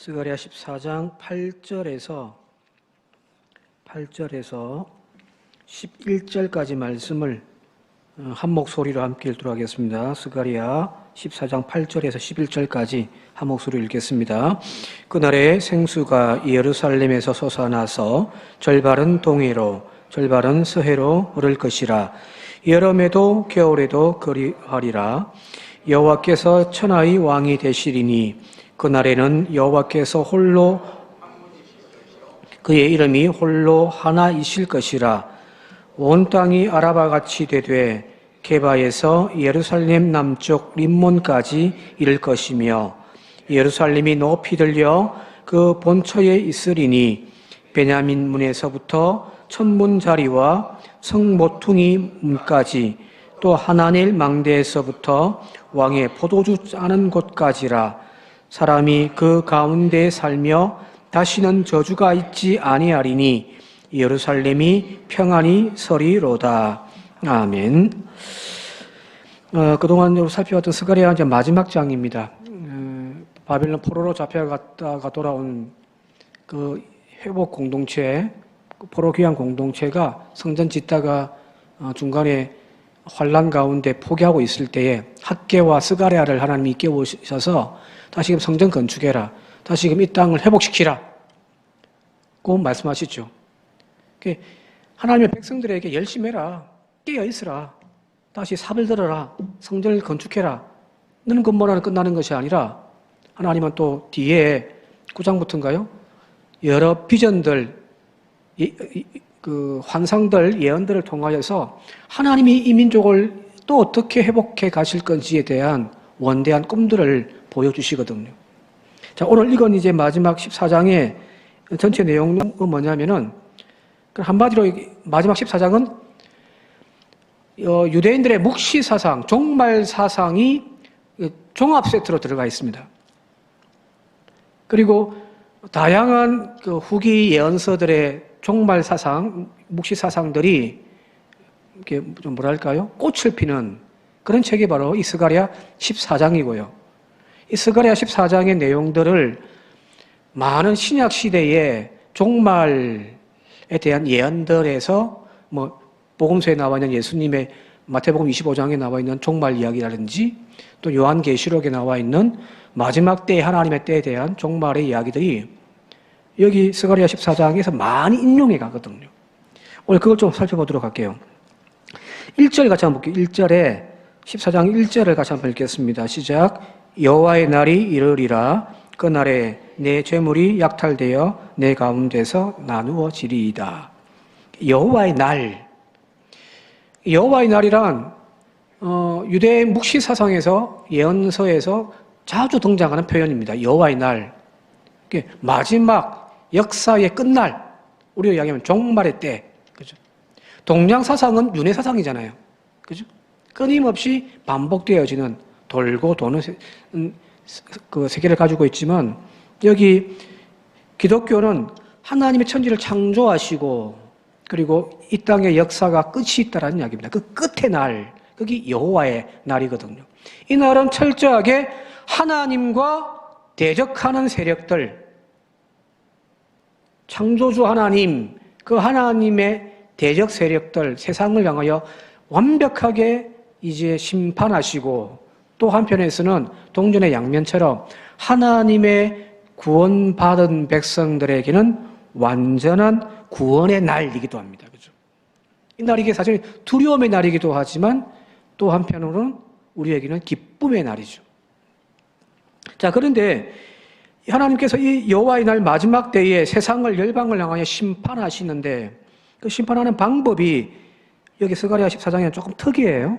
스가랴 14장 8절에서 11절까지 말씀을 한 목소리로 함께 읽도록 하겠습니다. 스가랴 14장 8절에서 11절까지 한 목소리로 읽겠습니다. 그날에 생수가 예루살렘에서 솟아나서 절반은 동해로 절반은 서해로 흐를 것이라. 여름에도 겨울에도 그리하리라. 여호와께서 천하의 왕이 되시리니 그날에는 여호와께서 홀로 그의 이름이 홀로 하나이실 것이라. 온 땅이 아라바같이 되되 게바에서 예루살렘 남쪽 림몬까지 이를 것이며 예루살렘이 높이 들려 그 본처에 있으리니 베냐민 문에서부터 천문 자리와 성모퉁이 문까지 또 하나넬 망대에서부터 왕의 포도주 짜는 곳까지라. 사람이 그 가운데 살며 다시는 저주가 있지 아니하리니 예루살렘이 평안히 서리로다. 아멘. 그동안 살펴왔던 스가랴 이제 마지막 장입니다. 바벨론 포로로 잡혀갔다가 돌아온 그 회복 공동체, 포로 귀환 공동체가 성전 짓다가 중간에 환란 가운데 포기하고 있을 때에 학개와 스가랴를 하나님이 깨우셔서 다시금 성전 건축해라. 다시금 이 땅을 회복시키라. 고 말씀하시죠. 하나님의 백성들에게 열심히 해라. 깨어있으라. 다시 삽을 들어라. 성전을 건축해라. 너는 것만으로 끝나는 것이 아니라 하나님은 또 뒤에 9장부터인가요? 여러 비전들, 그 환상들, 예언들을 통하여서 하나님이 이 민족을 또 어떻게 회복해 가실 건지에 대한 원대한 꿈들을 보여주시거든요. 자, 오늘 이건 이제 마지막 14장의 전체 내용은 뭐냐면은, 한마디로 마지막 14장은 유대인들의 묵시 사상, 종말 사상이 종합 세트로 들어가 있습니다. 그리고 다양한 그 후기 예언서들의 종말 사상, 묵시 사상들이 이렇게 좀 뭐랄까요? 꽃을 피는 그런 책이 바로 이 스가랴 14장이고요. 이 스가랴 14장의 내용들을 많은 신약 시대의 종말에 대한 예언들에서 뭐 복음서에 나와 있는 예수님의 마태복음 25장에 나와 있는 종말 이야기라든지 또 요한계시록에 나와 있는 마지막 때의 하나님의 때에 대한 종말의 이야기들이 여기 스가랴 14장에서 많이 인용해 가거든요. 오늘 그걸 좀 살펴보도록 할게요. 1절 같이 한번 볼게요. 1절에 14장 1절을 같이 한번 읽겠습니다. 시작. 여호와의 날이 이르리라. 그날에 내 재물이 약탈되어 내 가운데서 나누어지리이다. 여호와의 날. 여호와의 날이란 유대 묵시 사상에서 예언서에서 자주 등장하는 표현입니다. 여호와의 날. 마지막 역사의 끝날. 우리가 이야기하면 종말의 때. 그죠? 동양 사상은 윤회 사상이잖아요. 그죠? 끊임없이 반복되어지는 돌고 도는 그 세계를 가지고 있지만 여기 기독교는 하나님의 천지를 창조하시고 그리고 이 땅의 역사가 끝이 있다라는 이야기입니다. 그 끝의 날, 그게 여호와의 날이거든요. 이 날은 철저하게 하나님과 대적하는 세력들, 창조주 하나님, 그 하나님의 대적 세력들, 세상을 향하여 완벽하게 이제 심판하시고 또 한편에서는 동전의 양면처럼 하나님의 구원받은 백성들에게는 완전한 구원의 날이기도 합니다. 그죠? 이 날이 이게 사실 두려움의 날이기도 하지만 또 한편으로는 우리에게는 기쁨의 날이죠. 자, 그런데 하나님께서 이 여호와의 날 마지막 때에 세상을 열방을 향하여 심판하시는데 그 심판하는 방법이 여기 스가랴 14장에는 조금 특이해요.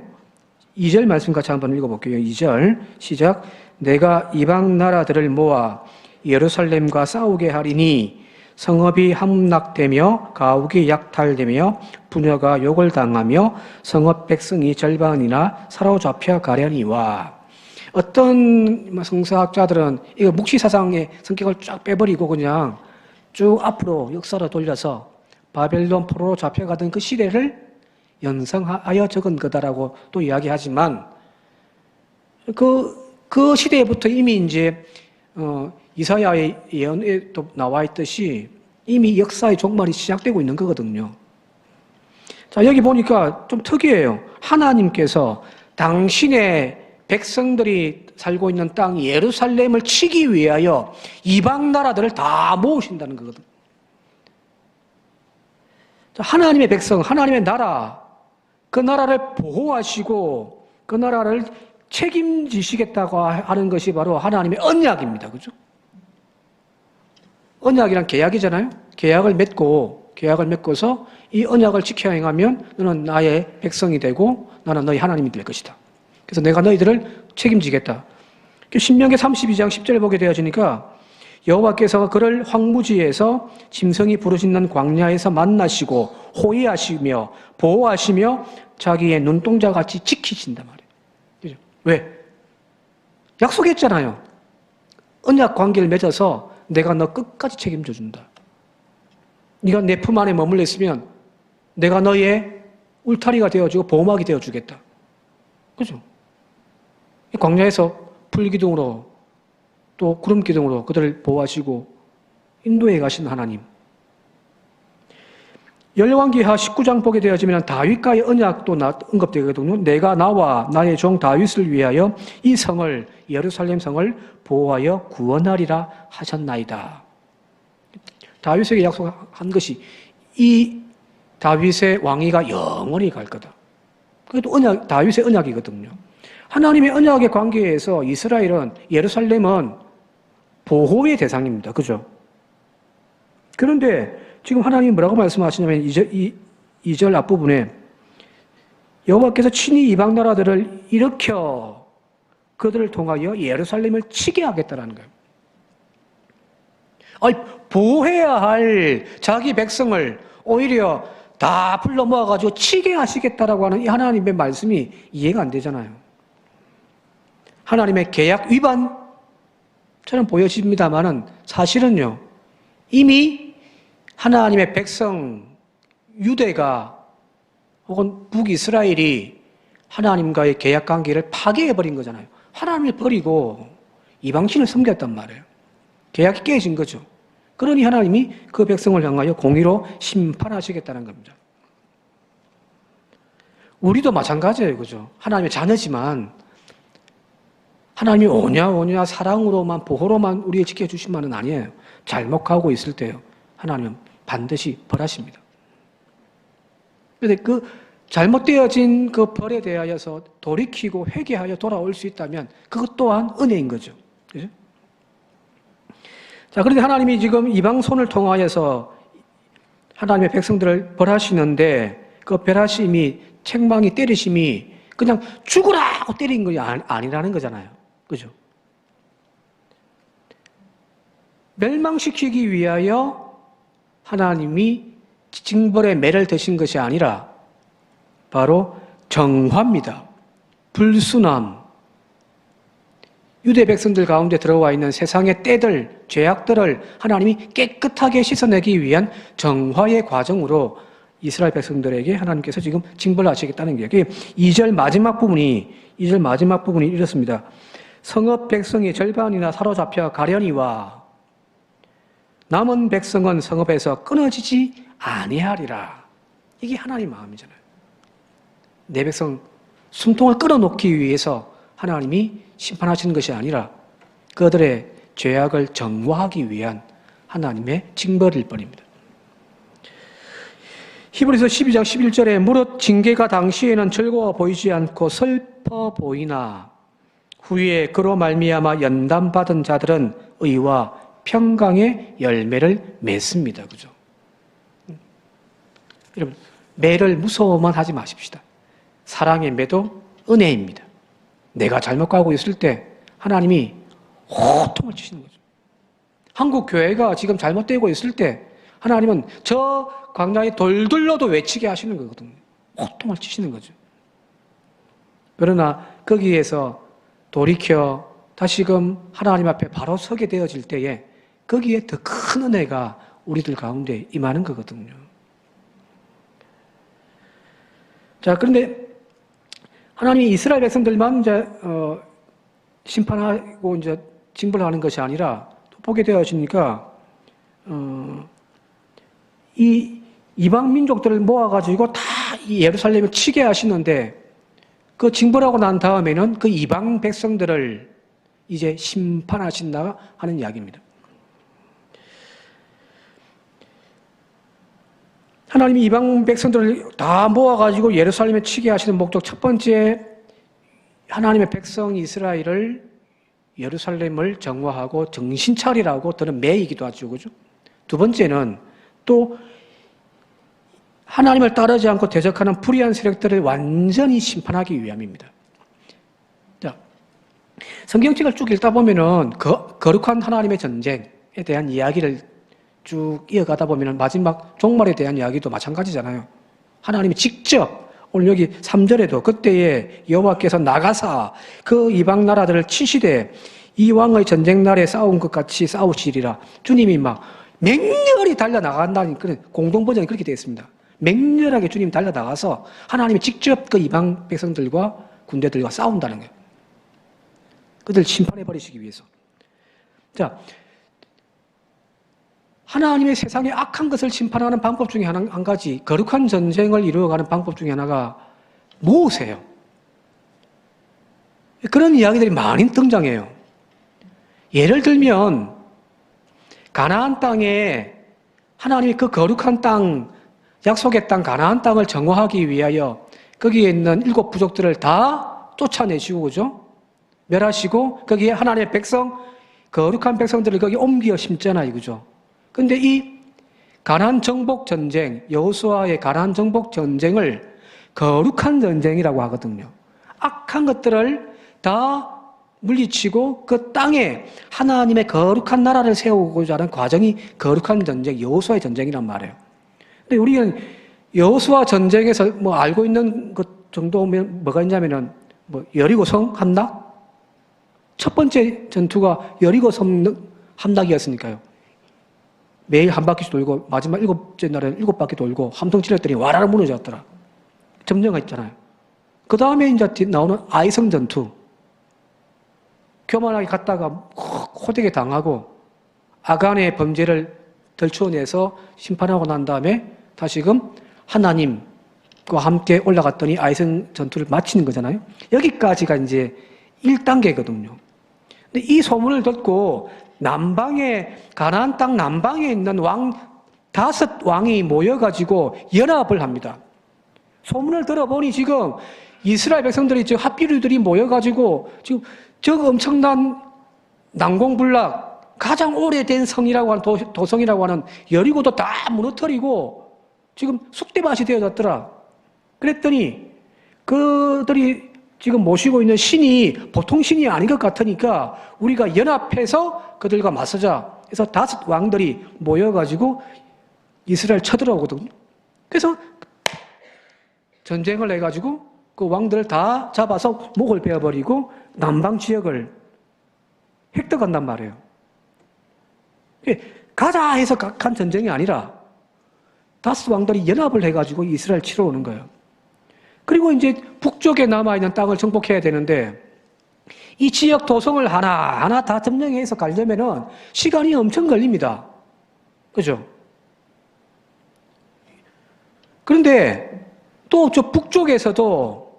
2절 말씀 같이 한번 읽어볼게요. 2절 시작. 내가 이방 나라들을 모아 예루살렘과 싸우게 하리니 성읍이 함락되며 가옥이 약탈되며 부녀가 욕을 당하며 성읍 백성이 절반이나 사로잡혀 가려니와. 어떤 성서학자들은 이거 묵시사상의 성격을 쫙 빼버리고 그냥 쭉 앞으로 역사로 돌려서 바벨론 포로로 잡혀가던 그 시대를 연상하여 적은 거다라고 또 이야기하지만 그 시대부터 이미 이제 이사야의 예언에도 나와 있듯이 이미 역사의 종말이 시작되고 있는 거거든요. 자, 여기 보니까 좀 특이해요. 하나님께서 당신의 백성들이 살고 있는 땅 예루살렘을 치기 위하여 이방 나라들을 다 모으신다는 거거든요. 자, 하나님의 백성, 하나님의 나라, 그 나라를 보호하시고 그 나라를 책임지시겠다고 하는 것이 바로 하나님의 언약입니다. 그죠? 언약이란 계약이잖아요. 계약을 맺고서 이 언약을 지켜 행하면 너는 나의 백성이 되고 나는 너희 하나님이 될 것이다. 그래서 내가 너희들을 책임지겠다. 신명기 32장 10절을 보게 되어지니까 여호와께서 그를 황무지에서 짐승이 부르짖는 광야에서 만나시고 호위하시며 보호하시며 자기의 눈동자같이 지키신단 말이에요. 그죠? 왜? 약속했잖아요. 언약 관계를 맺어서 내가 너 끝까지 책임져 준다. 네가 내 품 안에 머물러 있으면 내가 너의 울타리가 되어주고 보호막이 되어주겠다. 그죠? 광야에서 불기둥으로 또 구름기둥으로 그들을 보호하시고 인도해 가신 하나님. 열왕기하 19장 보게 되어지면 다윗과의 언약도 언급되거든요. 내가 나와 나의 종 다윗을 위하여 이 성을 예루살렘 성을 보호하여 구원하리라 하셨나이다. 다윗에게 약속한 것이 이 다윗의 왕위가 영원히 갈 거다. 그것도 언약, 다윗의 언약이거든요. 하나님의 언약의 관계에서 이스라엘은 예루살렘은 보호의 대상입니다. 그죠? 그런데 지금 하나님이 뭐라고 말씀하시냐면 2절 앞부분에 여호와께서 친히 이방 나라들을 일으켜 그들을 통하여 예루살렘을 치게 하겠다라는 거예요. 보호해야 할 자기 백성을 오히려 다 불러 모아가지고 치게 하시겠다라고 하는 이 하나님의 말씀이 이해가 안 되잖아요. 하나님의 계약 위반처럼 보여집니다만은 사실은요, 이미 하나님의 백성 유대가 혹은 북이스라엘이 하나님과의 계약 관계를 파괴해버린 거잖아요. 하나님을 버리고 이방신을 섬겼단 말이에요. 계약이 깨진 거죠. 그러니 하나님이 그 백성을 향하여 공의로 심판하시겠다는 겁니다. 우리도 마찬가지예요. 그죠? 하나님의 자녀지만 하나님이 오냐 사랑으로만 보호로만 우리를 지켜주시만은 아니에요. 잘못하고 있을 때요. 하나님은 반드시 벌하십니다. 그런데 그 잘못되어진 그 벌에 대하여서 돌이키고 회개하여 돌아올 수 있다면 그것 또한 은혜인 거죠. 그죠? 자, 그런데 하나님이 지금 이방 손을 통하여서 하나님의 백성들을 벌하시는데 그 벌하심이 책망이 때리심이 그냥 죽으라 하고 때린 것이 아니라는 거잖아요. 그죠? 멸망시키기 위하여 하나님이 징벌의 매를 드신 것이 아니라 바로 정화입니다. 불순함. 유대 백성들 가운데 들어와 있는 세상의 때들, 죄악들을 하나님이 깨끗하게 씻어내기 위한 정화의 과정으로 이스라엘 백성들에게 하나님께서 지금 징벌을 하시겠다는 거예요. 2절 마지막 부분이 이렇습니다. 성읍 백성이 절반이나 사로잡혀 가려니와 남은 백성은 성읍에서 끊어지지 아니하리라. 이게 하나님의 마음이잖아요. 내 백성 숨통을 끊어놓기 위해서 하나님이 심판하시는 것이 아니라 그들의 죄악을 정화하기 위한 하나님의 징벌일 뿐입니다. 히브리서 12장 11절에 무릇 징계가 당시에는 즐거워 보이지 않고 슬퍼 보이나 후에 그로 말미암아 연단받은 자들은 의와 평강의 열매를 맺습니다. 그죠? 여러분, 매를 무서워만 하지 마십시다. 사랑의 매도 은혜입니다. 내가 잘못 가고 있을 때 하나님이 호통을 치시는 거죠. 한국 교회가 지금 잘못되고 있을 때 하나님은 저 광야에 돌들로도 외치게 하시는 거거든요. 호통을 치시는 거죠. 그러나 거기에서 돌이켜 다시금 하나님 앞에 바로 서게 되어질 때에 거기에 더 큰 은혜가 우리들 가운데 임하는 거거든요. 자, 그런데 하나님이 이스라엘 백성들만 이제 심판하고 이제 징벌하는 것이 아니라 보게 되어지니까 이 이방 민족들을 모아가지고 다 예루살렘을 치게 하시는데 그 징벌하고 난 다음에는 그 이방 백성들을 이제 심판하신다 하는 이야기입니다. 하나님이 이방 백성들을 다 모아가지고 예루살렘에 치게 하시는 목적, 첫 번째, 하나님의 백성 이스라엘을 예루살렘을 정화하고 정신 차리라고 들은 매이기도 하죠. 그죠? 두 번째는 또 하나님을 따르지 않고 대적하는 불의한 세력들을 완전히 심판하기 위함입니다. 자, 성경책을 쭉 읽다 보면은 거룩한 하나님의 전쟁에 대한 이야기를 쭉 이어가다 보면은 마지막 종말에 대한 이야기도 마찬가지잖아요. 하나님이 직접 오늘 여기 3절에도 그때에 여호와께서 나가사 그 이방 나라들을 치시되 이 왕의 전쟁 날에 싸운 것 같이 싸우시리라. 주님이 막 맹렬히 달려나간다는 그런 공동번역이 그렇게 되어 있습니다. 맹렬하게 주님이 달려나가서 하나님이 직접 그 이방 백성들과 군대들과 싸운다는 거예요. 그들 심판해버리시기 위해서. 자, 하나님의 세상의 악한 것을 심판하는 방법 중에 한 가지, 거룩한 전쟁을 이루어가는 방법 중에 하나가 모으세요. 그런 이야기들이 많이 등장해요. 예를 들면 가나안 땅에 하나님이 그 거룩한 땅, 약속의 땅 가나안 땅을 정화하기 위하여 거기에 있는 7 부족들을 다 쫓아내시고, 그죠? 멸하시고 거기에 하나님의 백성, 거룩한 백성들을 거기 옮겨 심잖아요, 그죠? 근데 이 가나안 정복 전쟁, 여호수아의 가나안 정복 전쟁을 거룩한 전쟁이라고 하거든요. 악한 것들을 다 물리치고 그 땅에 하나님의 거룩한 나라를 세우고자 하는 과정이 거룩한 전쟁, 여호수아의 전쟁이란 말이에요. 근데 우리는 여호수아 전쟁에서 뭐 알고 있는 것 정도면 뭐가 있냐면은 뭐 여리고성 함락? 첫 번째 전투가 여리고성 함락이었으니까요. 매일 한 바퀴씩 돌고 마지막 7째 날에는 7바퀴 돌고 함성 치렀더니 와라라 무너졌더라. 점령했잖아요. 그 다음에 이제 나오는 아이성 전투. 교만하게 갔다가 호되게 당하고 아간의 범죄를 덜쳐내서 심판하고 난 다음에 다시금 하나님과 함께 올라갔더니 아이성 전투를 마치는 거잖아요. 여기까지가 이제 1단계거든요. 근데 이 소문을 듣고 남방에, 가나안 땅 남방에 있는 왕 5왕이 모여가지고 연합을 합니다. 소문을 들어보니 지금 이스라엘 백성들이, 핫비류들이 모여가지고 지금 저 엄청난 난공불락, 가장 오래된 성이라고 하는 도성이라고 하는 여리고도 다 무너뜨리고 지금 쑥대밭이 되어졌더라. 그랬더니 그들이 지금 모시고 있는 신이 보통 신이 아닌 것 같으니까 우리가 연합해서 그들과 맞서자. 그래서 5 왕들이 모여가지고 이스라엘 쳐들어오거든요. 그래서 전쟁을 해가지고 그 왕들을 다 잡아서 목을 베어버리고 남방 지역을 획득한단 말이에요. 가자 해서 간 전쟁이 아니라 5 왕들이 연합을 해가지고 이스라엘 치러 오는 거예요. 그리고 이제 북쪽에 남아있는 땅을 정복해야 되는데 이 지역 도성을 하나하나 다 점령해서 가려면은 시간이 엄청 걸립니다. 그죠? 그런데 또 저 북쪽에서도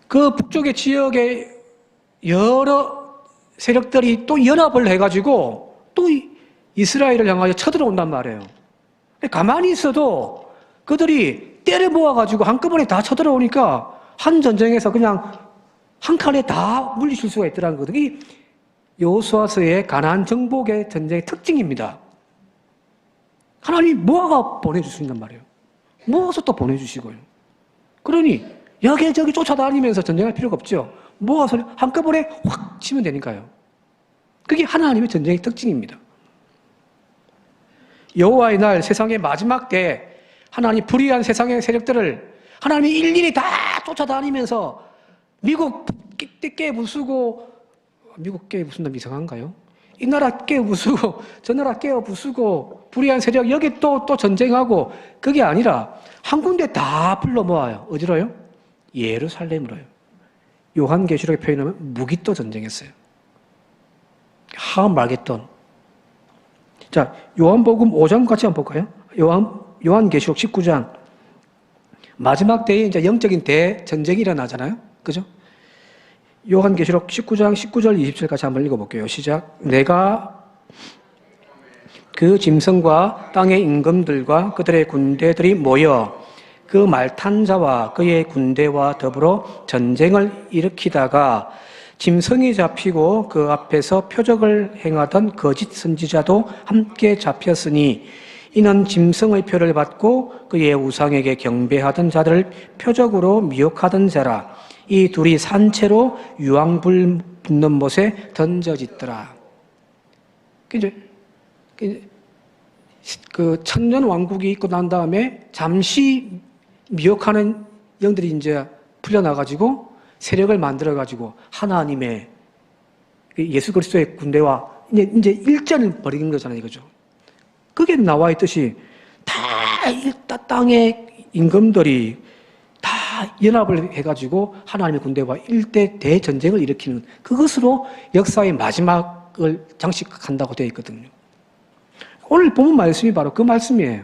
그 북쪽의 지역에 여러 세력들이 또 연합을 해가지고 또 이스라엘을 향하여 쳐들어온단 말이에요. 가만히 있어도 그들이 때려 모아가지고 한꺼번에 다 쳐들어오니까 한 전쟁에서 그냥 한 칸에 다 물리칠 수가 있더라는 거거든요. 이 여호수아서의 가나안 정복의 전쟁의 특징입니다. 하나님이 모아가 보내주신단 말이에요. 모아서 또 보내주시고요. 그러니 여기저기 쫓아다니면서 전쟁할 필요가 없죠. 모아서 한꺼번에 확 치면 되니까요. 그게 하나님의 전쟁의 특징입니다. 여호와의 날, 세상의 마지막 때 하나님이 불의한 세상의 세력들을 하나님이 일일이 다 쫓아다니면서 미국 깨부수고, 미국 깨부순다면 이상한가요? 이 나라 깨부수고 저 나라 깨부수고 불의한 세력 여기 또 전쟁하고, 그게 아니라 한 군데 다 불러 모아요. 어디로요? 예루살렘으로요. 요한계시록의 표현하면 무기또 전쟁했어요. 하말겟돈. 자, 요한복음 5장 같이 한번 볼까요? 요한계시록 19장. 마지막 때에 이제 영적인 대전쟁이 일어나잖아요. 그죠? 요한계시록 19장 19절 20절까지 한번 읽어볼게요. 시작. 내가 그 짐승과 땅의 임금들과 그들의 군대들이 모여 그 말탄 자와 그의 군대와 더불어 전쟁을 일으키다가 짐승이 잡히고 그 앞에서 표적을 행하던 거짓 선지자도 함께 잡혔으니 이는 짐승의 표를 받고 그의 우상에게 경배하던 자들을 표적으로 미혹하던 자라. 이 둘이 산채로 유황불 붙는 못에 던져지더라. 그 천년 왕국이 있고 난 다음에 잠시 미혹하는 영들이 이제 풀려나가지고 세력을 만들어가지고 하나님의 예수 그리스도의 군대와 이제 일전을 벌이는 거잖아요, 이거죠. 그게 나와 있듯이 다 땅의 임금들이 다 연합을 해가지고 하나님의 군대와 일대 대전쟁을 일으키는 그것으로 역사의 마지막을 장식한다고 되어 있거든요. 오늘 본문 말씀이 바로 그 말씀이에요.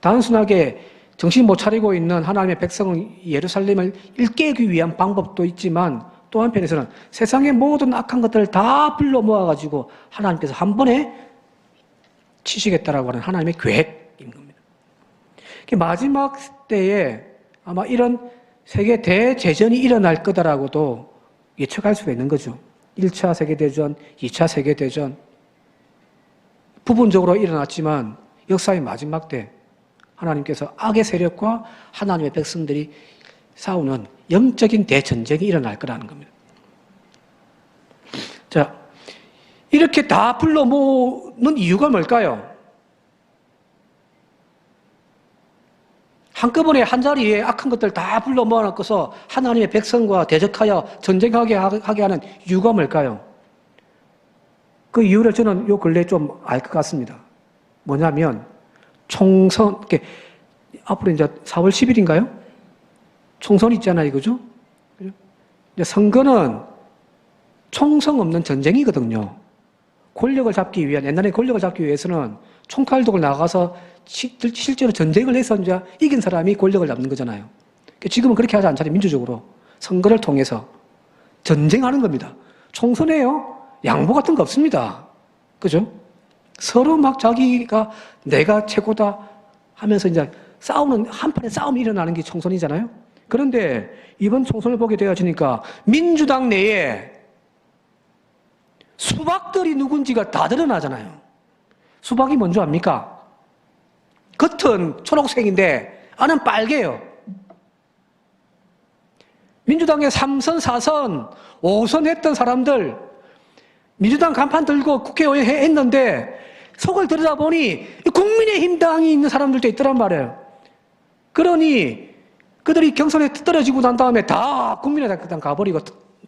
단순하게 정신 못 차리고 있는 하나님의 백성은 예루살렘을 일깨우기 위한 방법도 있지만 또 한편에서는 세상의 모든 악한 것들을 다 불러 모아가지고 하나님께서 한 번에 치시겠다라고 하는 하나님의 계획인 겁니다. 마지막 때에 아마 이런 세계 대재전이 일어날 거다라고도 예측할 수가 있는 거죠. 1차 세계대전, 2차 세계대전 부분적으로 일어났지만 역사의 마지막 때 하나님께서 악의 세력과 하나님의 백성들이 싸우는 영적인 대전쟁이 일어날 거라는 겁니다. 자, 이렇게 다 불러 모으는 이유가 뭘까요? 한꺼번에 한자리에 악한 것들 다 불러 모아놓고서 하나님의 백성과 대적하여 전쟁하게 하게 하는 이유가 뭘까요? 그 이유를 저는 요 근래에 좀 알 것 같습니다. 뭐냐면 총선, 앞으로 이제 4월 10일인가요? 총선 있잖아요, 그죠? 선거는 총성 없는 전쟁이거든요. 권력을 잡기 위한, 옛날에 권력을 잡기 위해서는 총칼독을 나가서 실제로 전쟁을 해서 이제 이긴 사람이 권력을 잡는 거잖아요. 지금은 그렇게 하지 않잖아요, 민주적으로. 선거를 통해서 전쟁하는 겁니다. 총선에요, 양보 같은 거 없습니다. 그죠? 서로 막 자기가 내가 최고다 하면서 이제 싸우는, 한판에 싸움이 일어나는 게 총선이잖아요. 그런데 이번 총선을 보게 되어지니까 민주당 내에 수박들이 누군지가 다 드러나잖아요. 수박이 뭔지 압니까? 겉은 초록색인데 안은 빨개요. 민주당의 3선, 4선, 5선 했던 사람들 민주당 간판 들고 국회의원 했는데 속을 들여다보니 국민의힘당이 있는 사람들도 있더란 말이에요. 그러니 그들이 경선에 떨어지고 난 다음에 다 국민의당 가버리고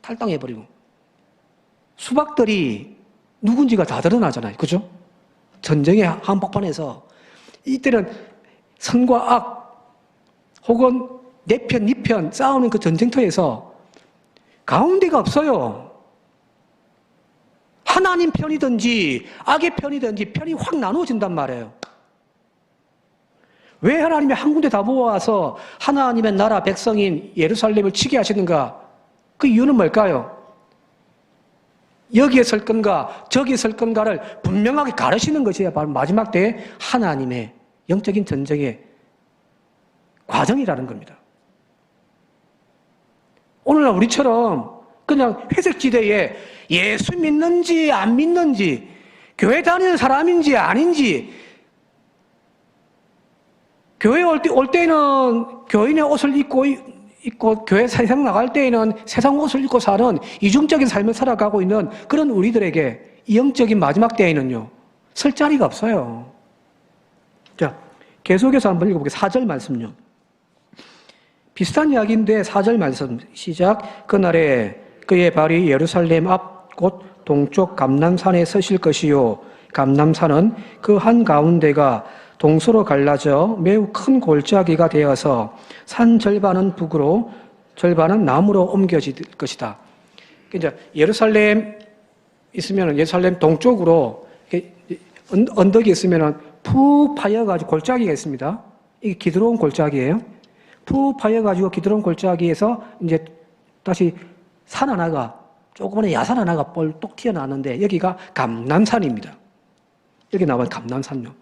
탈당해버리고 수박들이 누군지가 다 드러나잖아요. 그죠? 전쟁의 한복판에서 이때는 선과 악 혹은 내 편, 네 편 싸우는 그 전쟁터에서 가운데가 없어요. 하나님 편이든지 악의 편이든지 편이 확 나누어진단 말이에요. 왜 하나님이 한 군데 다 모아서 하나님의 나라 백성인 예루살렘을 치게 하시는가? 그 이유는 뭘까요? 여기에 설 건가 저기에 설 건가를 분명하게 가르치는 것이 바로 마지막 때의 하나님의 영적인 전쟁의 과정이라는 겁니다. 오늘날 우리처럼 그냥 회색지대에 예수 믿는지 안 믿는지 교회 다니는 사람인지 아닌지 교회 올 때는 교인의 옷을 입고 교회 세상 나갈 때에는 세상 옷을 입고 사는 이중적인 삶을 살아가고 있는 그런 우리들에게 이 영적인 마지막 때에는요 설 자리가 없어요. 자, 계속해서 한번 읽어볼게요. 4절 말씀요. 비슷한 이야기인데 4절 말씀 시작. 그날에 그의 발이 예루살렘 앞 곧 동쪽 감람산에 서실 것이요 감람산은 그 한가운데가 동서로 갈라져 매우 큰 골짜기가 되어서 산 절반은 북으로 절반은 나무로 옮겨질 것이다. 이제 예루살렘 있으면 예루살렘 동쪽으로 언덕이 있으면 푹 파여가지고 골짜기가 있습니다. 이게 기드론 골짜기예요. 푹 파여가지고 기드론 골짜기에서 이제 다시 산 하나가 조그마한 야산 하나가 뻘떡 튀어나왔는데 여기가 감람산입니다. 여기 나와 감람산요.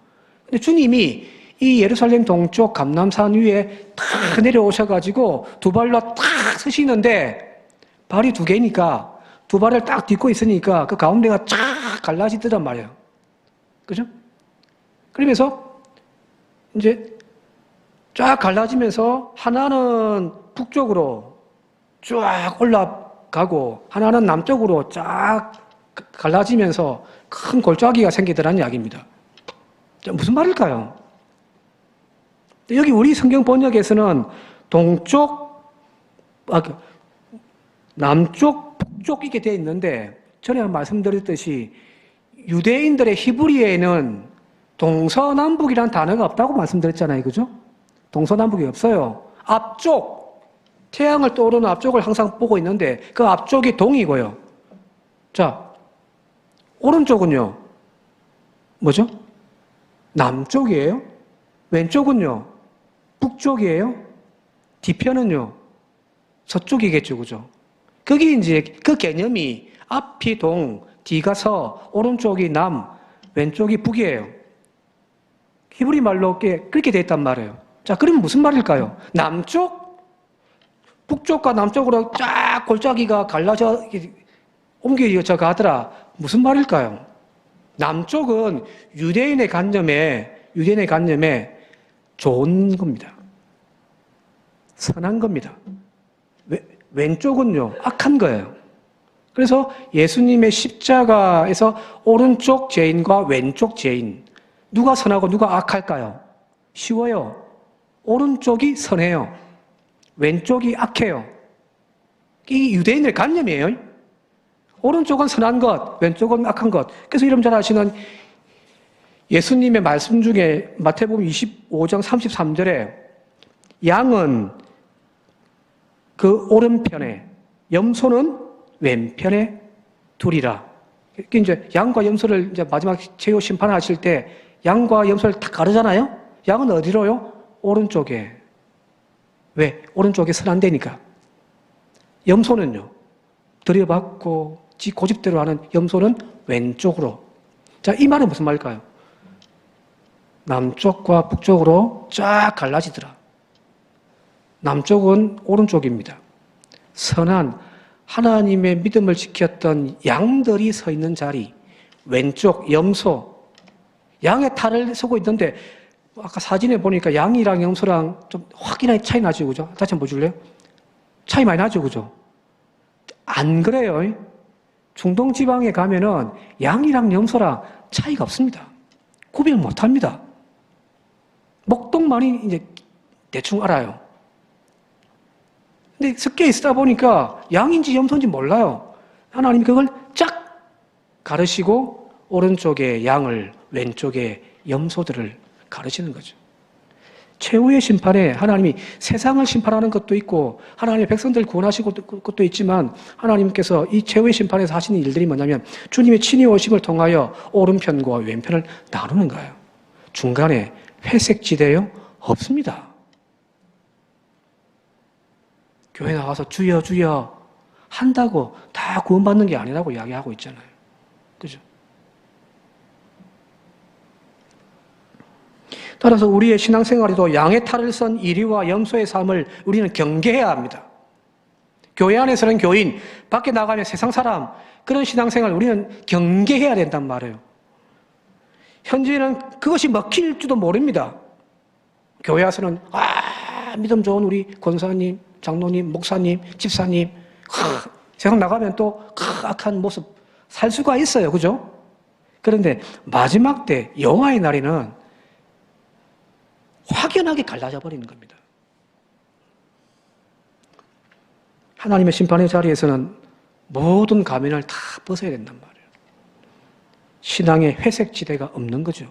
근데 주님이 이 예루살렘 동쪽 감람산 위에 탁 내려오셔가지고 두 발로 탁 서시는데 발이 두 개니까 두 발을 딱 딛고 있으니까 그 가운데가 쫙 갈라지더란 말이에요. 그죠? 그러면서 이제 쫙 갈라지면서 하나는 북쪽으로 쫙 올라가고 하나는 남쪽으로 쫙 갈라지면서 큰 골짜기가 생기더라는 이야기입니다. 무슨 말일까요? 여기 우리 성경 번역에서는 남쪽, 북쪽 이렇게 되어 있는데 전에 말씀드렸듯이 유대인들의 히브리어에는 동서남북이라는 단어가 없다고 말씀드렸잖아요. 그죠? 동서남북이 없어요. 앞쪽, 태양을 떠오르는 앞쪽을 항상 보고 있는데 그 앞쪽이 동이고요. 자, 오른쪽은요. 뭐죠? 남쪽이에요. 왼쪽은요. 북쪽이에요. 뒤편은요. 서쪽이겠죠. 그죠? 거기 이제 그 개념이 앞이 동, 뒤가 서, 오른쪽이 남, 왼쪽이 북이에요. 히브리 말로 그렇게 돼 있단 말이에요. 자, 그러면 무슨 말일까요? 남쪽, 북쪽과 남쪽으로 쫙 골짜기가 갈라져 옮겨져 가더라. 무슨 말일까요? 남쪽은 유대인의 관념에 좋은 겁니다. 선한 겁니다. 왼쪽은요, 악한 거예요. 그래서 예수님의 십자가에서 오른쪽 죄인과 왼쪽 죄인, 누가 선하고 누가 악할까요? 쉬워요. 오른쪽이 선해요. 왼쪽이 악해요. 이 유대인의 관념이에요. 오른쪽은 선한 것, 왼쪽은 악한 것. 그래서 여러분 잘 아시는 예수님의 말씀 중에 마태복음 25장 33절에 양은 그 오른편에, 염소는 왼편에 두리라. 이제 양과 염소를 이제 마지막 최후 심판하실 때 양과 염소를 다 가르잖아요? 양은 어디로요? 오른쪽에. 왜? 오른쪽에 선한데니까. 염소는요, 들여받고 지 고집대로 하는 염소는 왼쪽으로. 자, 이 말은 무슨 말일까요? 남쪽과 북쪽으로 쫙 갈라지더라. 남쪽은 오른쪽입니다. 선한 하나님의 믿음을 지켰던 양들이 서 있는 자리, 왼쪽 염소, 양의 탈을 서고 있는데 아까 사진에 보니까 양이랑 염소랑 좀 확연하게 차이 나죠, 그죠? 다시 한번 보여줄래요? 차이 많이 나죠, 그죠? 안 그래요. 중동 지방에 가면은 양이랑 염소랑 차이가 없습니다. 구별 못 합니다. 먹동만이 이제 대충 알아요. 근데 섞여 있다 보니까 양인지 염소인지 몰라요. 하나님이 그걸 쫙 가르시고 오른쪽에 양을, 왼쪽에 염소들을 가르치는 거죠. 최후의 심판에 하나님이 세상을 심판하는 것도 있고 하나님의 백성들을 구원하시고 것도 있지만 하나님께서 이 최후의 심판에서 하시는 일들이 뭐냐면 주님의 친히 오심을 통하여 오른편과 왼편을 나누는 거예요. 중간에 회색 지대요? 없습니다. 교회 나가서 주여 주여 한다고 다 구원받는 게 아니라고 이야기하고 있잖아요. 그죠? 따라서 우리의 신앙생활에도 양의 탈을 선 이리와 염소의 삶을 우리는 경계해야 합니다. 교회 안에서는 교인, 밖에 나가면 세상 사람, 그런 신앙생활 우리는 경계해야 된단 말이에요. 현재는 그것이 먹힐지도 모릅니다. 교회 와서는 믿음 좋은 우리 권사님, 장로님, 목사님, 집사님, 세상 나가면 또 악한 모습 살 수가 있어요. 그죠? 그런데 마지막 때 영화의 날에는 확연하게 갈라져 버리는 겁니다. 하나님의 심판의 자리에서는 모든 가면을 다 벗어야 된단 말이에요. 신앙의 회색 지대가 없는 거죠.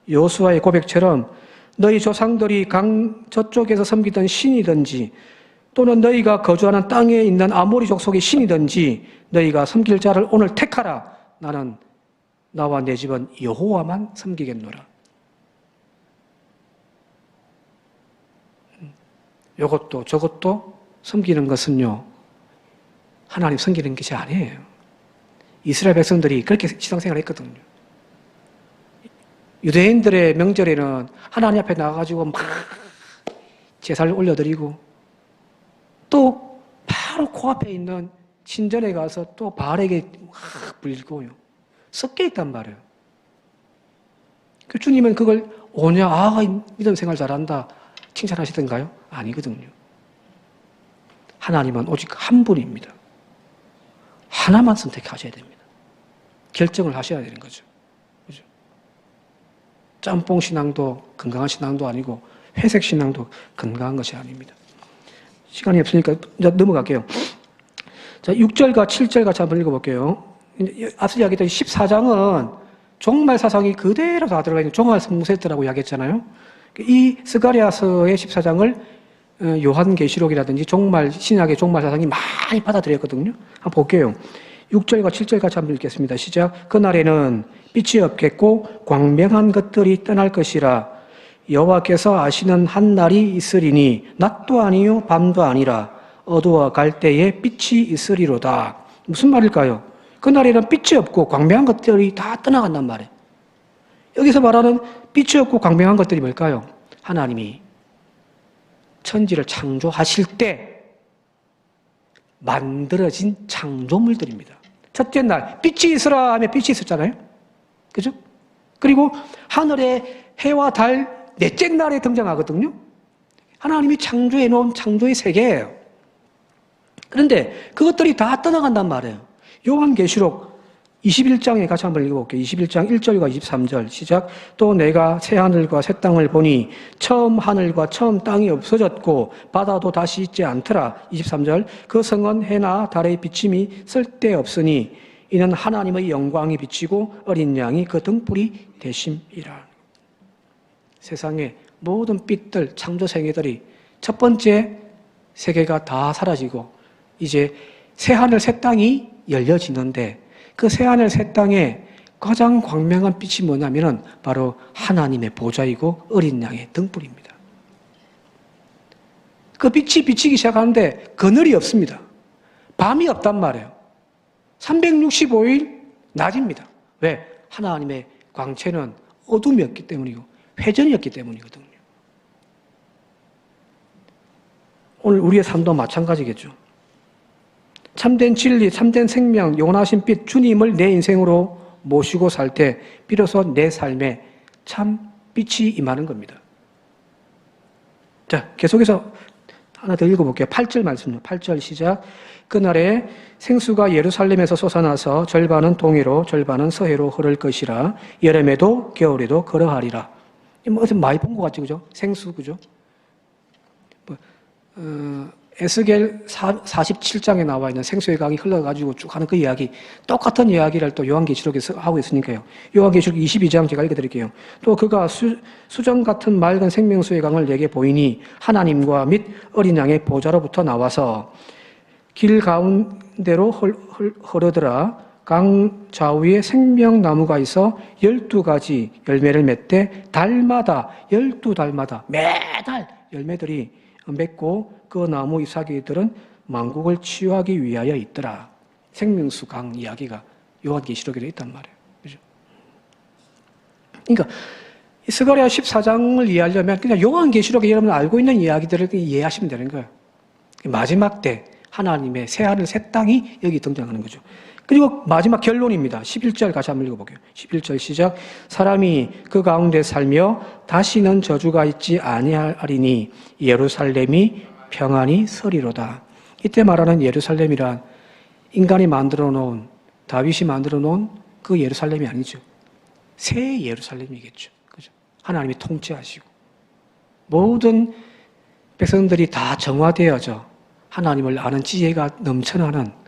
여호수아의 고백처럼 너희 조상들이 강 저쪽에서 섬기던 신이든지 또는 너희가 거주하는 땅에 있는 아모리 족속의 신이든지 너희가 섬길 자를 오늘 택하라. 나는 나와 내 집은 여호와만 섬기겠노라. 이것도 저것도 섬기는 것은요, 하나님 섬기는 것이 아니에요. 이스라엘 백성들이 그렇게 신앙생활을 했거든요. 유대인들의 명절에는 하나님 앞에 나가가지고 막 제사를 올려드리고 또 바로 코앞에 있는 신전에 가서 또 바알에게 막 불고요. 섞여 있단 말이에요. 그 주님은 그걸 오냐, 믿음 생활 잘한다 칭찬하시던가요? 아니거든요. 하나님은 오직 한 분입니다. 하나만 선택하셔야 됩니다. 결정을 하셔야 되는 거죠. 그죠? 짬뽕 신앙도 건강한 신앙도 아니고 회색 신앙도 건강한 것이 아닙니다. 시간이 없으니까 이제 넘어갈게요. 자, 6절과 7절 같이 한번 읽어볼게요. 앞서 이야기했던 14장은 종말 사상이 그대로 다 들어가 있는 종말 성세트라고 이야기했잖아요. 이 스가랴서의 14장을 요한계시록이라든지 종말 신약의 종말 사상이 많이 받아들였거든요. 한번 볼게요. 6절과 7절 같이 한번 읽겠습니다. 시작. 그날에는 빛이 없겠고 광명한 것들이 떠날 것이라. 여호와께서 아시는 한 날이 있으리니 낮도 아니요 밤도 아니라 어두워 갈 때에 빛이 있으리로다. 무슨 말일까요? 그날에는 빛이 없고 광명한 것들이 다 떠나간단 말이에요. 여기서 말하는 빛이 없고 광명한 것들이 뭘까요? 하나님이 천지를 창조하실 때 만들어진 창조물들입니다. 첫째 날 빛이 있으라 하면 빛이 있었잖아요. 그죠? 그리고 하늘에 해와 달 넷째 날에 등장하거든요. 하나님이 창조해 놓은 창조의 세계예요. 그런데 그것들이 다 떠나간단 말이에요. 요한계시록 21장에 같이 한번 읽어볼게요. 21장 1절과 23절 시작. 또 내가 새 하늘과 새 땅을 보니 처음 하늘과 처음 땅이 없어졌고 바다도 다시 있지 않더라. 23절. 그 성은 해나 달의 비침이 쓸데없으니 이는 하나님의 영광이 비치고 어린 양이 그 등불이 되심이라. 세상의 모든 빛들, 창조 생애들이 첫 번째 세계가 다 사라지고 이제 새하늘 새 땅이 열려지는데 그 새하늘 새 땅에 가장 광명한 빛이 뭐냐면은 바로 하나님의 보좌이고 어린 양의 등불입니다. 그 빛이 비치기 시작하는데 그늘이 없습니다. 밤이 없단 말이에요. 365일 낮입니다. 왜? 하나님의 광채는 어둠이었기 때문이고 회전이었기 때문이거든요. 오늘 우리의 삶도 마찬가지겠죠. 참된 진리, 참된 생명, 영원하신 빛 주님을 내 인생으로 모시고 살 때 비로소 내 삶에 참 빛이 임하는 겁니다. 자, 계속해서 하나 더 읽어볼게요. 8절 말씀요. 8절 시작. 그날에 생수가 예루살렘에서 솟아나서 절반은 동해로 절반은 서해로 흐를 것이라. 여름에도 겨울에도 그러하리라. 어디서 많이 본 것 같죠, 그죠? 생수, 그죠? 에스겔 47장에 나와 있는 생수의 강이 흘러가지고 쭉 하는 그 이야기, 똑같은 이야기를 또 요한계시록에서 하고 있으니까요. 요한계시록 22장 제가 읽어드릴게요. 또 그가 수정 같은 맑은 생명수의 강을 내게 보이니 하나님과 및 어린 양의 보좌로부터 나와서 길 가운데로 흐르더라. 강 좌우에 생명나무가 있어 12가지 열매를 맺되 달마다 12달마다 매달 열매들이 맺고 그 나무 잎사귀들은 만국을 치유하기 위하여 있더라. 생명수 강 이야기가 요한계시록에 있단 말이에요. 그죠? 그러니까 스가랴 14장을 이해하려면 그냥 요한계시록에 여러분 알고 있는 이야기들을 이해하시면 되는 거예요. 마지막 때 하나님의 새하늘 새 땅이 여기 등장하는 거죠. 그리고 마지막 결론입니다. 11절 같이 한번 읽어볼게요. 11절 시작. 사람이 그 가운데 살며 다시는 저주가 있지 아니하리니 예루살렘이 평안히 서리로다. 이때 말하는 예루살렘이란 인간이 만들어 놓은, 다윗이 만들어 놓은 그 예루살렘이 아니죠. 새 예루살렘이겠죠. 그죠? 하나님이 통치하시고 모든 백성들이 다 정화되어져 하나님을 아는 지혜가 넘쳐나는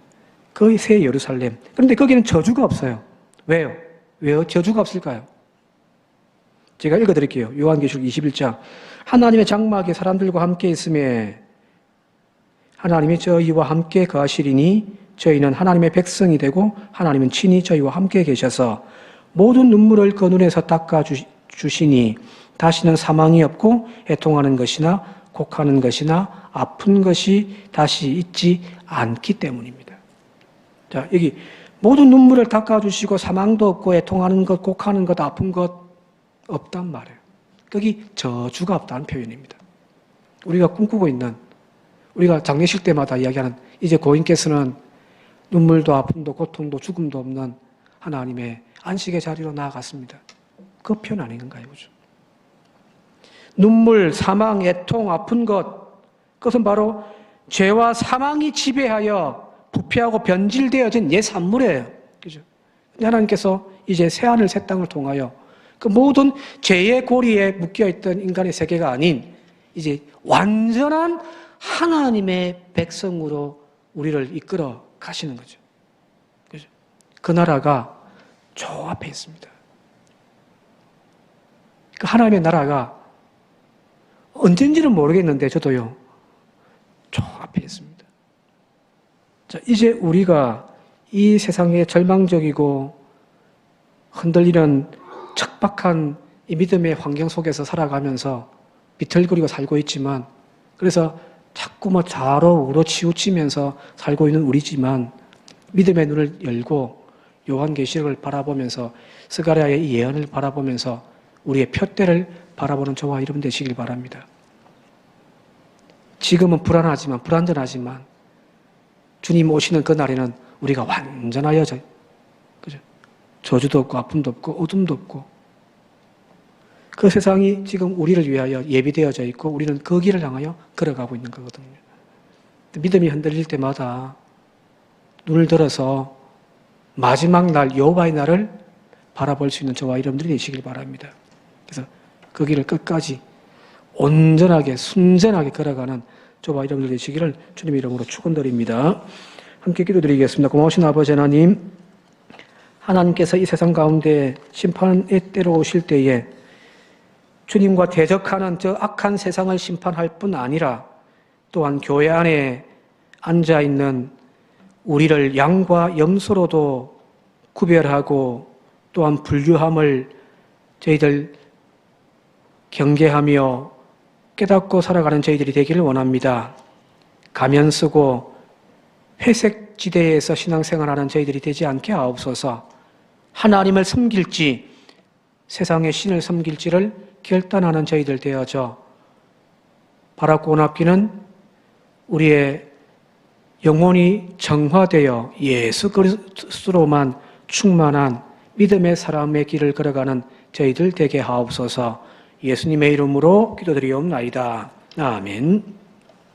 그 새 예루살렘. 그런데 거기는 저주가 없어요. 왜요? 왜요? 저주가 없을까요? 제가 읽어드릴게요. 요한계시록 21장. 하나님의 장막에 사람들과 함께 있음에 하나님이 저희와 함께 거하시리니 저희는 하나님의 백성이 되고 하나님은 친히 저희와 함께 계셔서 모든 눈물을 그 눈에서 닦아주시니 다시는 사망이 없고 애통하는 것이나 곡하는 것이나 아픈 것이 다시 있지 않기 때문입니다. 자, 여기 모든 눈물을 닦아주시고 사망도 없고 애통하는 것, 곡하는 것, 아픈 것 없단 말이에요. 거기 저주가 없다는 표현입니다. 우리가 꿈꾸고 있는, 우리가 장례식 때마다 이야기하는 이제 고인께서는 눈물도 아픔도 고통도 죽음도 없는 하나님의 안식의 자리로 나아갔습니다. 그 표현 아닌가요? 그죠? 눈물, 사망, 애통, 아픈 것, 그것은 바로 죄와 사망이 지배하여 부패하고 변질되어진 옛 산물이에요. 그죠? 하나님께서 이제 새하늘 새 땅을 통하여 그 모든 죄의 고리에 묶여있던 인간의 세계가 아닌 이제 완전한 하나님의 백성으로 우리를 이끌어 가시는 거죠. 그죠? 그 나라가 저 앞에 있습니다. 그 하나님의 나라가 언젠지는 모르겠는데 저도요, 저 앞에 있습니다. 자, 이제 우리가 이 세상의 절망적이고 흔들리는 척박한 이 믿음의 환경 속에서 살아가면서 비틀거리고 살고 있지만, 그래서 자꾸 좌로 우로 치우치면서 살고 있는 우리지만, 믿음의 눈을 열고 요한계시록을 바라보면서 스가랴의 이 예언을 바라보면서 우리의 표대를 바라보는 저와 여러분 되시길 바랍니다. 지금은 불안하지만, 불안전하지만 주님 오시는 그날에는 우리가 완전하여 그죠? 저주도 없고 아픔도 없고 어둠도 없고 그 세상이 지금 우리를 위하여 예비되어져 있고 우리는 그 길을 향하여 걸어가고 있는 거거든요. 믿음이 흔들릴 때마다 눈을 들어서 마지막 날 여호와의 날을 바라볼 수 있는 저와 여러분들이 되시길 바랍니다. 그래서 그 길을 끝까지 온전하게 순전하게 걸어가는 저와 여러분들 되시기를 주님의 이름으로 축원드립니다. 함께 기도드리겠습니다. 고마우신 아버지 하나님, 하나님께서 이 세상 가운데 심판의 때로 오실 때에 주님과 대적하는 저 악한 세상을 심판할 뿐 아니라 또한 교회 안에 앉아있는 우리를 양과 염소로도 구별하고 또한 분류함을 저희들 경계하며 깨닫고 살아가는 저희들이 되기를 원합니다. 가면 쓰고 회색 지대에서 신앙생활하는 저희들이 되지 않게 하옵소서. 하나님을 섬길지 세상의 신을 섬길지를 결단하는 저희들 되어져 바라고 원합기는 우리의 영혼이 정화되어 예수 그리스도로만 충만한 믿음의 사람의 길을 걸어가는 저희들 되게 하옵소서. 예수님의 이름으로 기도드리옵나이다. 아멘.